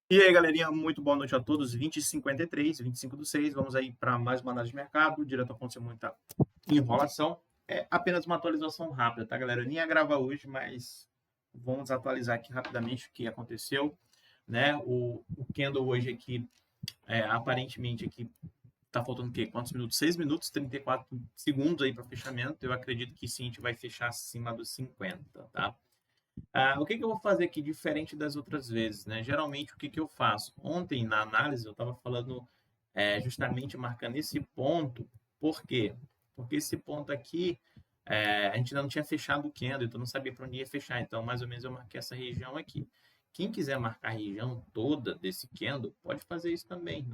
E aí, galerinha, muito boa noite a todos. 20h53, 25/6. Vamos aí para mais uma análise de mercado, direto ao ponto, sem muita enrolação. É apenas uma atualização rápida, tá, galera? Eu nem ia gravar hoje, mas vamos atualizar aqui rapidamente o que aconteceu, né? O candle hoje aqui, aparentemente aqui tá faltando o quê? Quantos minutos? 6 minutos, 34 segundos aí para fechamento. Eu acredito que sim, a gente vai fechar acima dos 50, tá? O que eu vou fazer aqui diferente das outras vezes, né? Geralmente, o que eu faço? Ontem, na análise, eu estava falando justamente marcando esse ponto. Por quê? Porque esse ponto aqui, a gente ainda não tinha fechado o candle, então não sabia para onde ia fechar. Então, mais ou menos, eu marquei essa região aqui. Quem quiser marcar a região toda desse candle, pode fazer isso também,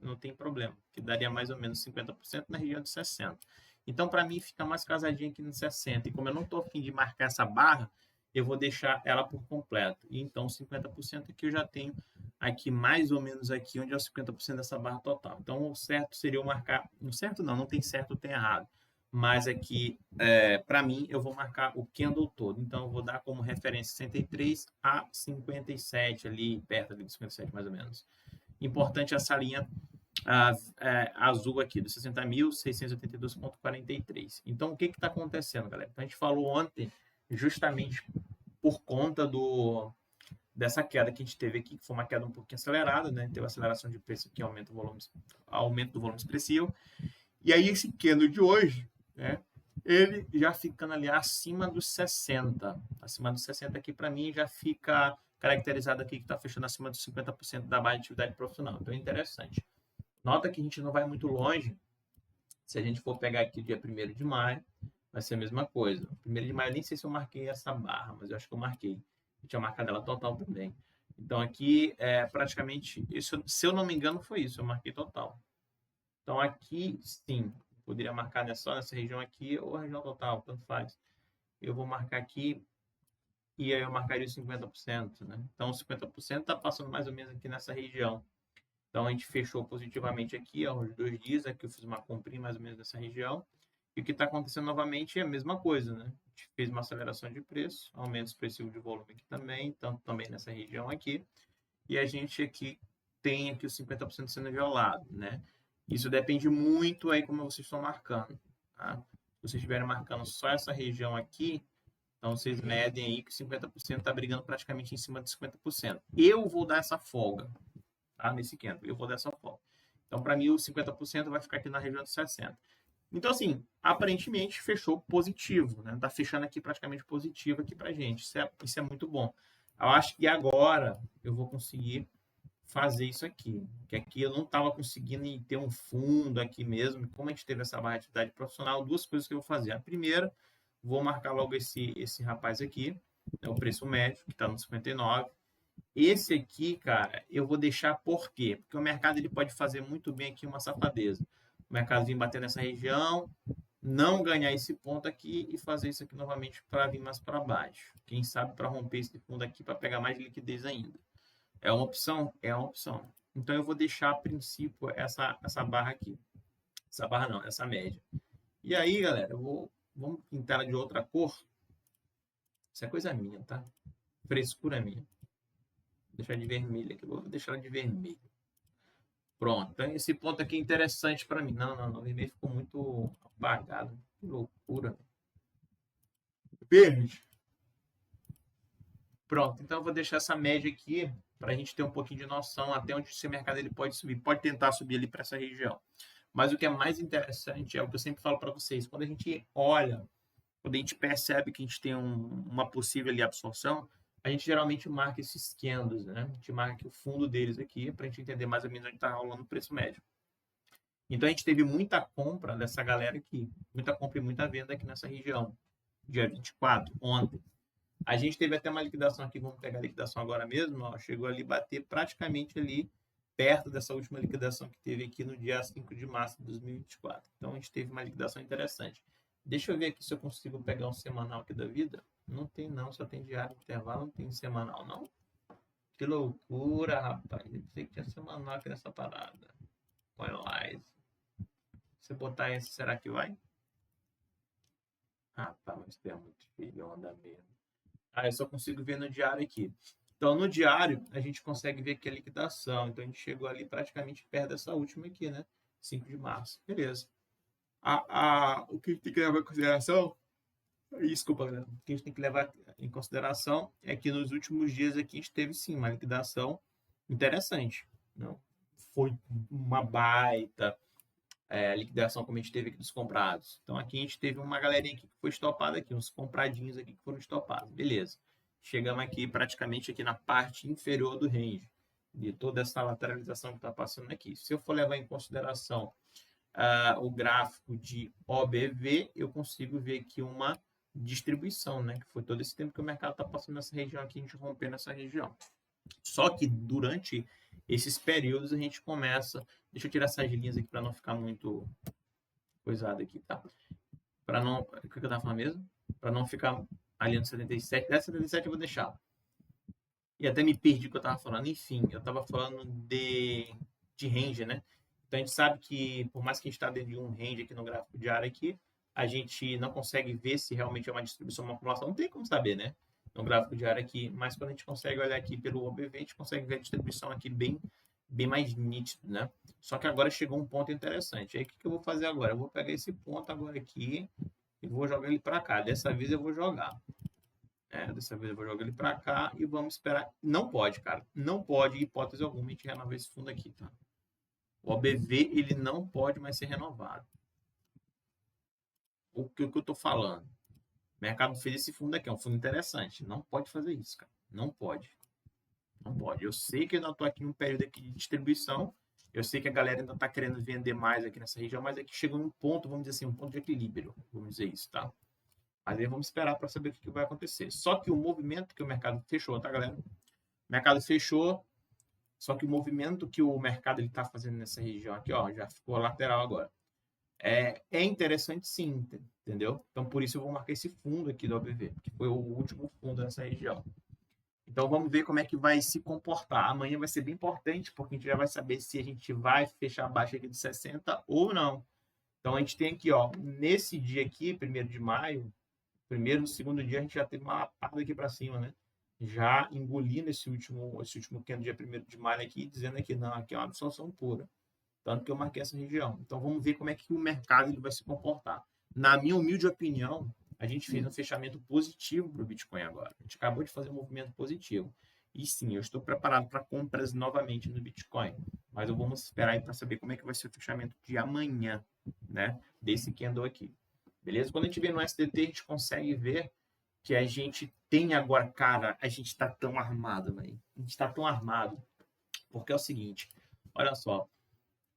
não tem problema, que daria mais ou menos 50% na região de 60%. Então, para mim, fica mais casadinho aqui no 60%. E como eu não estou afim de marcar essa barra, eu vou deixar ela por completo. E então, 50% aqui eu já tenho aqui mais ou menos aqui onde é o 50% dessa barra total. Então, o certo seria eu marcar, o certo não tem certo ou tem errado, mas aqui, para mim, eu vou marcar o candle todo. Então, eu vou dar como referência 63 a 57 ali, perto ali de 57 mais ou menos. Importante essa linha azul aqui, dos 60.682,43. Então, o que está acontecendo, galera? Então, a gente falou ontem justamente por conta dessa queda que a gente teve aqui, que foi uma queda um pouquinho acelerada, né? Teve aceleração de preço que aumento do volume expressivo. E aí esse candle de hoje, né? Ele já ficando ali acima dos 60. Acima dos 60 aqui, para mim, já fica caracterizado aqui que está fechando acima dos 50% da base de atividade profissional. Então é interessante. Nota que a gente não vai muito longe. Se a gente for pegar aqui o dia 1º de maio, vai ser a mesma coisa. 1º de maio, eu nem sei se eu marquei essa barra, mas eu acho que eu marquei. Eu tinha marcado ela total também. Então aqui, praticamente, isso, se eu não me engano, foi isso. Eu marquei total. Então aqui, sim, poderia marcar só nessa região aqui ou a região total, tanto faz. Eu vou marcar aqui e aí eu marcaria os 50%, né? Então, os 50% está passando mais ou menos aqui nessa região. Então, a gente fechou positivamente aqui, ó, os 2 dias. Aqui eu fiz uma comprinha mais ou menos nessa região. E o que está acontecendo novamente é a mesma coisa, né? A gente fez uma aceleração de preço, aumento expressivo de volume aqui também, tanto também nessa região aqui. E a gente aqui tem aqui os 50% sendo violado, né? Isso depende muito aí como vocês estão marcando, tá? Se vocês estiverem marcando só essa região aqui, então vocês medem aí que 50% está brigando praticamente em cima de 50%. Eu vou dar essa folga, tá? Nesse candle, eu vou dar essa folga. Então, para mim, os 50% vai ficar aqui na região de 60%. Então, assim, aparentemente fechou positivo, né? Tá fechando aqui praticamente positivo aqui pra gente. Isso é muito bom. Eu acho que agora eu vou conseguir fazer isso aqui. Que aqui eu não estava conseguindo ter um fundo aqui mesmo. Como a gente teve essa barra de atividade profissional, 2 coisas que eu vou fazer. A primeira, vou marcar logo esse rapaz aqui, é o preço médio, que está no 59. Esse aqui, cara, eu vou deixar por quê? Porque o mercado ele pode fazer muito bem aqui uma safadeza. O mercado vir bater nessa região, não ganhar esse ponto aqui e fazer isso aqui novamente para vir mais para baixo. Quem sabe para romper esse fundo aqui para pegar mais liquidez ainda. É uma opção? É uma opção. Então eu vou deixar a princípio essa barra aqui. Essa barra não, essa média. E aí, galera, vamos pintar ela de outra cor. Isso é coisa minha, tá? Frescura minha. Vou deixar de vermelho aqui. Vou deixar ela de vermelho. Pronto. Então esse ponto aqui é interessante para mim. Não, não, não. O vermelho ficou muito apagado. Que loucura. Verde. Pronto. Então eu vou deixar essa média aqui para a gente ter um pouquinho de noção até onde esse mercado ele pode subir. Pode tentar subir ali para essa região. Mas o que é mais interessante é o que eu sempre falo para vocês. Quando a gente olha, quando a gente percebe que a gente tem uma possível ali absorção, a gente geralmente marca esses candles, né? A gente marca aqui o fundo deles aqui para a gente entender mais ou menos onde está rolando o preço médio. Então a gente teve muita compra dessa galera aqui, muita compra e muita venda aqui nessa região, dia 24, ontem. A gente teve até uma liquidação aqui, vamos pegar a liquidação agora mesmo, ó, chegou ali bater praticamente ali perto dessa última liquidação que teve aqui no dia 5 de março de 2024. Então a gente teve uma liquidação interessante. Deixa eu ver aqui se eu consigo pegar um semanal aqui da vida. Não tem não, só tem diário, intervalo, não tem semanal não. Que loucura, rapaz. Eu pensei que tinha semanal aqui nessa parada. Olha, se eu botar esse, será que vai? Ah, tá, mas tem muito filho, onda mesmo. Ah, eu só consigo ver no diário aqui. Então, no diário, a gente consegue ver aqui a liquidação. Então, a gente chegou ali praticamente perto dessa última aqui, né? 5 de março. Beleza. O que a gente tem que levar em consideração... Desculpa, galera. O que a gente tem que levar em consideração é que nos últimos dias aqui a gente teve, sim, uma liquidação interessante. Não foi uma baita liquidação como a gente teve aqui dos comprados. Então, aqui a gente teve uma galerinha aqui que foi estopada aqui, uns compradinhos aqui que foram estopados. Beleza. Chegamos aqui praticamente aqui na parte inferior do range de toda essa lateralização que está passando aqui. Se eu for levar em consideração o gráfico de OBV, eu consigo ver aqui uma distribuição, né? Que foi todo esse tempo que o mercado está passando nessa região aqui, a gente rompendo essa região. Só que durante esses períodos a gente começa... Deixa eu tirar essas linhas aqui para não ficar muito coisado aqui, tá? Para não... O que eu estava falando mesmo? Para não ficar ali no 77. Dessa 77 eu vou deixar. E até me perdi o que eu estava falando. Enfim, eu estava falando de range, né? Então a gente sabe que, por mais que a gente está dentro de um range aqui no gráfico diário aqui, a gente não consegue ver se realmente é uma distribuição, uma acumulação. Não tem como saber, né? No gráfico diário aqui, mas quando a gente consegue olhar aqui pelo OBV, a gente consegue ver a distribuição aqui bem mais nítido, né? Só que agora chegou um ponto interessante. Aí o que eu vou fazer agora? Eu vou pegar esse ponto agora aqui e vou jogar ele para cá. Dessa vez eu vou jogar. Dessa vez eu vou jogar ele para cá e vamos esperar. Não pode, cara. Não pode, hipótese alguma, a gente renovar esse fundo aqui, tá? O OBV, ele não pode mais ser renovado. O que eu tô falando? O mercado fez esse fundo aqui, é um fundo interessante. Não pode fazer isso, cara. Não pode. Não pode. Eu sei que eu ainda estou aqui em um período aqui de distribuição. Eu sei que a galera ainda está querendo vender mais aqui nessa região, mas aqui chegou um ponto, vamos dizer assim, um ponto de equilíbrio. Vamos dizer isso, tá? Mas aí vamos esperar para saber o que vai acontecer. Só que o movimento que o mercado fechou, tá, galera? O mercado fechou, só que o movimento que o mercado está fazendo nessa região aqui, ó, já ficou lateral agora. É interessante sim, entendeu? Então, por isso eu vou marcar esse fundo aqui do OBV, que foi o último fundo nessa região. Então, vamos ver como é que vai se comportar. Amanhã vai ser bem importante, porque a gente já vai saber se a gente vai fechar abaixo aqui de 60 ou não. Então, a gente tem aqui, ó, nesse dia aqui, 1º de maio, primeiro e segundo dia, a gente já teve uma lapada aqui para cima, né? Já engolindo esse último candle dia 1º de maio aqui, dizendo aqui, não, aqui é uma absorção pura. Tanto que eu marquei essa região. Então, vamos ver como é que o mercado ele vai se comportar. Na minha humilde opinião, a gente fez um fechamento positivo para o Bitcoin agora. A gente acabou de fazer um movimento positivo. E sim, eu estou preparado para compras novamente no Bitcoin. Mas vamos esperar aí para saber como é que vai ser o fechamento de amanhã, né? Desse candle aqui. Beleza? Quando a gente vê no SDT, a gente consegue ver que a gente tem agora, cara, a gente está tão armado, velho. A gente está tão armado. Porque é o seguinte, olha só.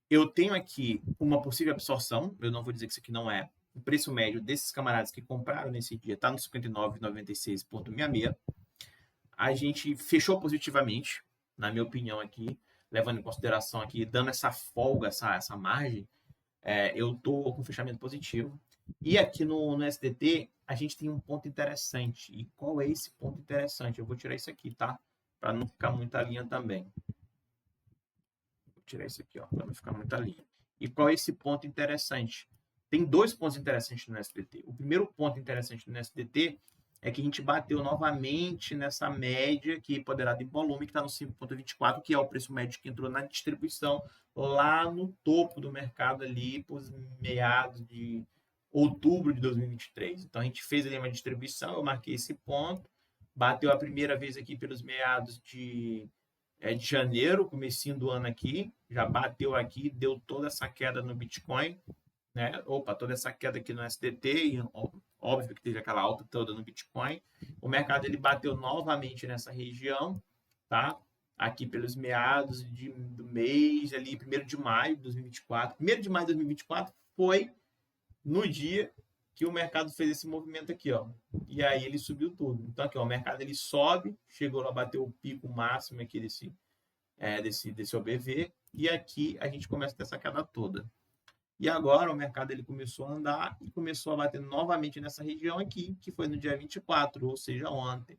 Eu tenho aqui uma possível absorção, eu não vou dizer que isso aqui não é. O preço médio desses camaradas que compraram nesse dia está no 59,96,66. A gente fechou positivamente, na minha opinião aqui, levando em consideração aqui, dando essa folga, essa margem, eu estou com fechamento positivo. E aqui no SDT, a gente tem um ponto interessante. E qual é esse ponto interessante? Eu vou tirar isso aqui, tá? Para não ficar muita linha também. Tirar isso aqui, ó, para não ficar muita linha. E qual é esse ponto interessante? Tem dois pontos interessantes no SDT. O primeiro ponto interessante no SDT é que a gente bateu novamente nessa média que poderá em volume, que está no 5,24, que é o preço médio que entrou na distribuição lá no topo do mercado ali, por meados de outubro de 2023. Então, a gente fez ali uma distribuição, eu marquei esse ponto, bateu a primeira vez aqui pelos meados de janeiro, comecinho do ano aqui, já bateu aqui, deu toda essa queda no Bitcoin, né? Toda essa queda aqui no SDT, e óbvio que teve aquela alta toda no Bitcoin. O mercado ele bateu novamente nessa região, tá? Aqui pelos meados do mês, ali, 1º de maio de 2024. 1º de maio de 2024 foi no dia que o mercado fez esse movimento aqui, ó. E aí ele subiu tudo. Então aqui, ó, o mercado ele sobe, chegou lá, bateu o pico máximo aqui desse OBV, e aqui a gente começa a ter essa queda toda. E agora o mercado ele começou a andar e começou a bater novamente nessa região aqui, que foi no dia 24, ou seja, ontem.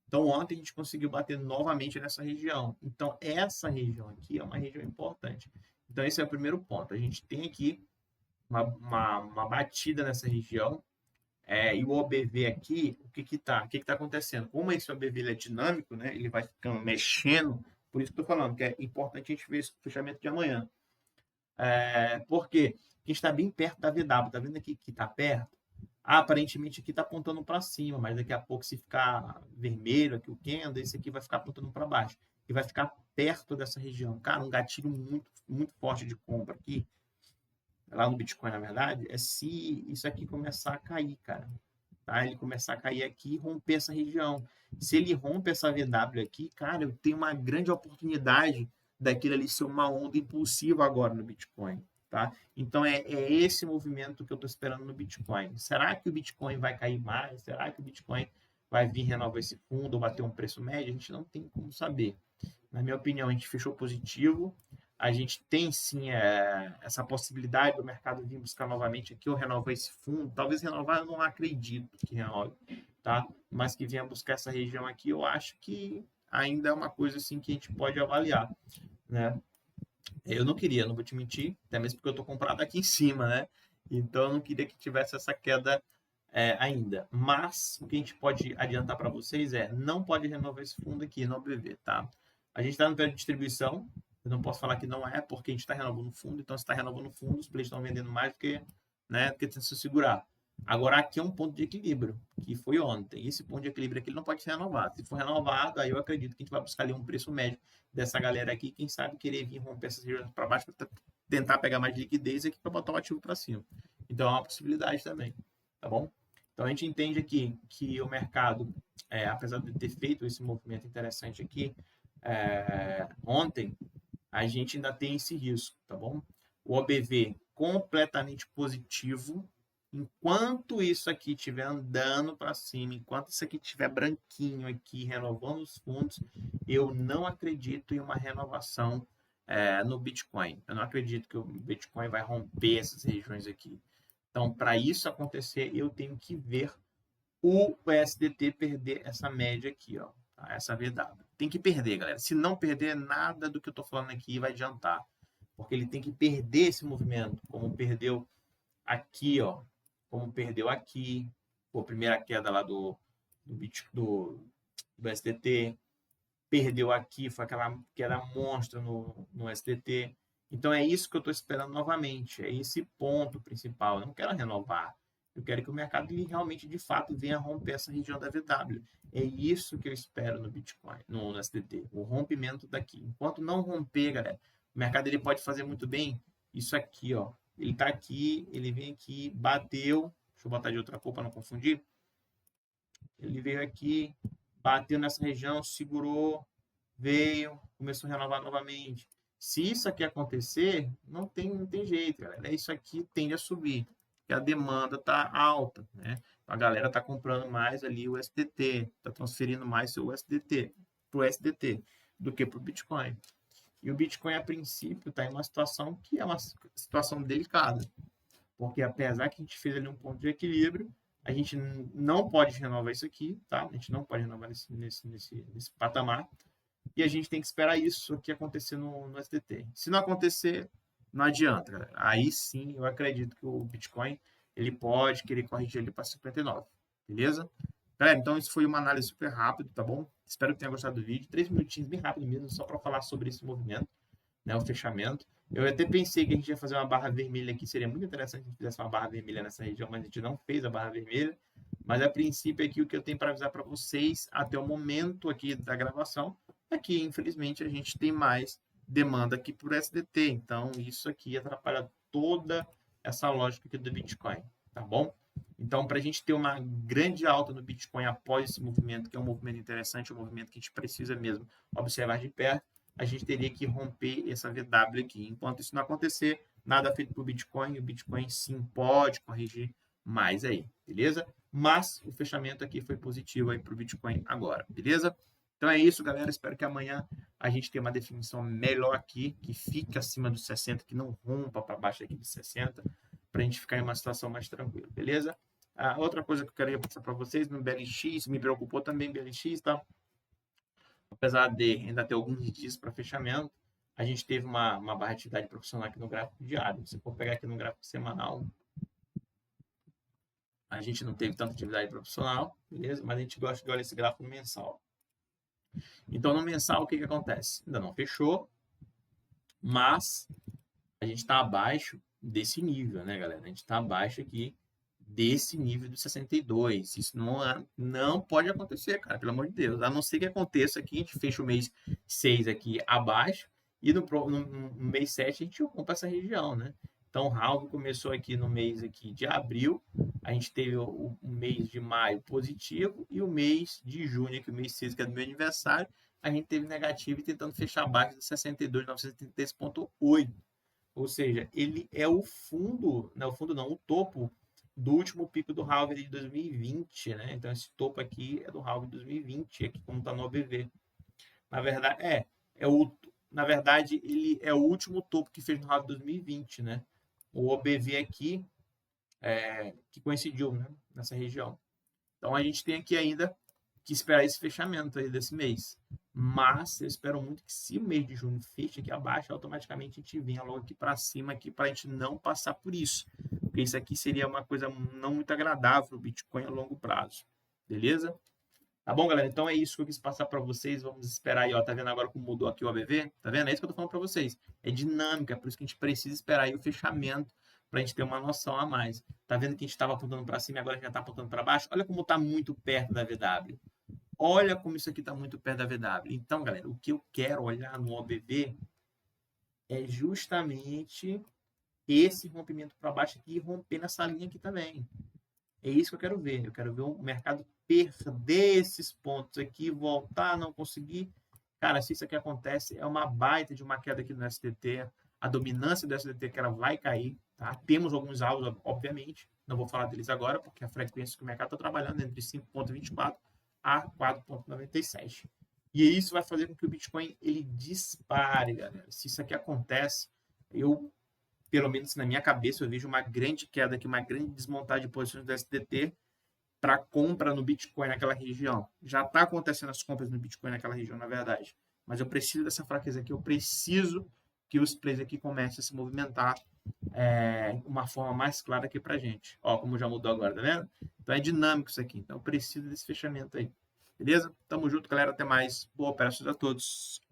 Então ontem a gente conseguiu bater novamente nessa região. Então essa região aqui é uma região importante. Então esse é o primeiro ponto. A gente tem aqui uma batida nessa região, E o OBV aqui, o que está acontecendo? Como esse OBV ele é dinâmico, né? Ele vai ficando mexendo, por isso que eu estou falando que é importante a gente ver esse fechamento de amanhã. Porque a gente está bem perto da VW, tá vendo aqui que está perto? Aparentemente aqui está apontando para cima, mas daqui a pouco, se ficar vermelho aqui o candle, esse aqui vai ficar apontando para baixo. E vai ficar perto dessa região. Cara, um gatilho muito, muito forte de compra aqui, lá no Bitcoin, na verdade, é se isso aqui começar a cair, cara. Tá? Ele começar a cair aqui e romper essa região. Se ele rompe essa VW aqui, cara, eu tenho uma grande oportunidade daquilo ali ser uma onda impulsiva agora no Bitcoin. Tá? Então, é esse movimento que eu estou esperando no Bitcoin. Será que o Bitcoin vai cair mais? Será que o Bitcoin vai vir renovar esse fundo ou bater um preço médio? A gente não tem como saber. Na minha opinião, a gente fechou positivo. A gente tem sim essa possibilidade do mercado vir buscar novamente aqui ou renovar esse fundo. Talvez renovar, eu não acredito que renove, tá? Mas que venha buscar essa região aqui, eu acho que ainda é uma coisa assim que a gente pode avaliar, né? Eu não queria, não vou te mentir, até mesmo porque eu estou comprado aqui em cima, né? Então eu não queria que tivesse essa queda ainda. Mas o que a gente pode adiantar para vocês não pode renovar esse fundo aqui no OBV, tá? A gente está no período de distribuição, eu não posso falar que não é, porque a gente está renovando o fundo, então se está renovando o fundo, os players estão vendendo mais do que, né, do que tem que se segurar. Agora, aqui é um ponto de equilíbrio, que foi ontem. Esse ponto de equilíbrio aqui ele não pode ser renovado. Se for renovado, aí eu acredito que a gente vai buscar ali um preço médio dessa galera aqui, quem sabe querer vir romper essas regiões para baixo para tentar pegar mais liquidez aqui para botar o ativo para cima. Então é uma possibilidade também, tá bom? Então a gente entende aqui que o mercado, apesar de ter feito esse movimento interessante aqui ontem, a gente ainda tem esse risco, tá bom? O OBV completamente positivo, enquanto isso aqui estiver andando para cima, enquanto isso aqui estiver branquinho aqui, renovando os fundos, eu não acredito em uma renovação no Bitcoin. Eu não acredito que o Bitcoin vai romper essas regiões aqui. Então, para isso acontecer, eu tenho que ver o USDT perder essa média aqui, ó, tá? Essa VW. Tem que perder, galera. Se não perder, nada do que eu estou falando aqui vai adiantar. Porque ele tem que perder esse movimento, como perdeu aqui, ó, como perdeu aqui, a primeira queda lá do SDT, perdeu aqui, foi aquela queda monstra no SDT. Então é isso que eu estou esperando novamente, é esse ponto principal. Eu não quero renovar, eu quero que o mercado ele realmente, de fato, venha romper essa região da VW. É isso que eu espero no Bitcoin, no SDT, o rompimento daqui. Enquanto não romper, galera, o mercado ele pode fazer muito bem isso aqui, ó. Ele está aqui, ele vem aqui, bateu. Deixa eu botar de outra cor para não confundir. Ele veio aqui, bateu nessa região, segurou, veio, começou a renovar novamente. Se isso aqui acontecer, não tem jeito, galera. Isso aqui tende a subir, porque a demanda está alta, né? A galera está comprando mais ali o SDT, está transferindo mais seu USDT para o SDT do que para o Bitcoin. E o Bitcoin, a princípio, está em uma situação que é uma situação delicada, porque apesar que a gente fez ali um ponto de equilíbrio, a gente não pode renovar isso aqui, tá? A gente não pode renovar nesse patamar, e a gente tem que esperar isso aqui acontecer no SDT. Se não acontecer, não adianta, galera. Aí sim, eu acredito que o Bitcoin ele pode querer corrigir ele para 59, beleza? Galera, então isso foi uma análise super rápida, tá bom? Espero que tenha gostado do vídeo. 3 minutinhos bem rápido mesmo, só para falar sobre esse movimento, né? O fechamento. Eu até pensei que a gente ia fazer uma barra vermelha aqui, seria muito interessante se a gente fizesse uma barra vermelha nessa região, mas a gente não fez a barra vermelha. Mas a princípio aqui o que eu tenho para avisar para vocês até o momento aqui da gravação é que infelizmente a gente tem mais demanda aqui por SDT. Então isso aqui atrapalha toda essa lógica aqui do Bitcoin, tá bom? Então, para a gente ter uma grande alta no Bitcoin após esse movimento, que é um movimento interessante, um movimento que a gente precisa mesmo observar de perto, a gente teria que romper essa VW aqui. Enquanto isso não acontecer, nada feito para o Bitcoin sim pode corrigir mais aí, beleza? Mas o fechamento aqui foi positivo aí para o Bitcoin agora, beleza? Então é isso, galera. Espero que amanhã a gente tenha uma definição melhor aqui, que fique acima dos 60, que não rompa para baixo aqui de 60, para a gente ficar em uma situação mais tranquila, beleza? Outra coisa que eu queria passar para vocês, no BLX, me preocupou também BLX, tá? Apesar de ainda ter alguns dias para fechamento, a gente teve uma barra de atividade profissional aqui no gráfico diário. Se for pegar aqui no gráfico semanal, A gente não teve tanta atividade profissional, beleza? Mas a gente gosta de olhar esse gráfico no mensal. Então, no mensal, o que acontece? Ainda não fechou, mas a gente está abaixo desse nível, né, galera? A gente está abaixo aqui desse nível do 62. Isso não pode acontecer, cara, pelo amor de Deus. A não ser que aconteça aqui, a gente fecha o mês 6 aqui abaixo e no mês 7 a gente ocupa essa região, né? Então, o round começou aqui no mês aqui de abril, a gente teve o mês de maio positivo e o mês de junho, que é o mês 6, que é do meu aniversário, a gente teve negativo e tentando fechar abaixo de 62.933,8. Ou seja, ele é o fundo, não, o fundo não, o topo do último pico do halving de 2020, né? Então esse topo aqui é do halving de 2020, aqui como está no OBV. Na verdade, na verdade ele é o último topo que fez no halving de 2020, né? O OBV aqui que coincidiu, né, nessa região. Então a gente tem aqui ainda que esperar esse fechamento aí desse mês. Mas eu espero muito que se o mês de junho feche aqui abaixo, automaticamente a gente venha logo aqui para cima aqui para a gente não passar por isso. Porque isso aqui seria uma coisa não muito agradável para o Bitcoin a longo prazo. Beleza? Tá bom, galera? Então é isso que eu quis passar para vocês. Vamos esperar aí, ó. Tá vendo agora como mudou aqui o ABV? Tá vendo? É isso que eu tô falando para vocês. É dinâmica, por isso que a gente precisa esperar aí o fechamento para a gente ter uma noção a mais. Tá vendo que a gente estava apontando para cima e agora já está apontando para baixo? Olha como está muito perto da VW. Olha como isso aqui está muito perto da VW. Então, galera, o que eu quero olhar no OBV é justamente esse rompimento para baixo aqui e romper nessa linha aqui também. É isso que eu quero ver. Eu quero ver o mercado perder esses pontos aqui, voltar, não conseguir. Cara, se isso aqui acontece, é uma baita de uma queda aqui no SDT. A dominância do SDT que ela vai cair. Tá? Temos alguns alvos, obviamente. Não vou falar deles agora, porque a frequência que o mercado está trabalhando é entre 5,24 a 4,97. E isso vai fazer com que o Bitcoin ele dispare, galera. Se isso aqui acontece, pelo menos na minha cabeça, eu vejo uma grande queda aqui, uma grande desmontagem de posições do SDT para compra no Bitcoin naquela região. Já está acontecendo as compras no Bitcoin naquela região, na verdade. Mas eu preciso dessa fraqueza aqui, eu preciso que os players aqui comecem a se movimentar uma forma mais clara aqui para a gente. Ó, como já mudou agora, tá vendo? Então é dinâmico isso aqui. Então eu preciso desse fechamento aí. Beleza? Tamo junto, galera. Até mais. Boa operação a todos.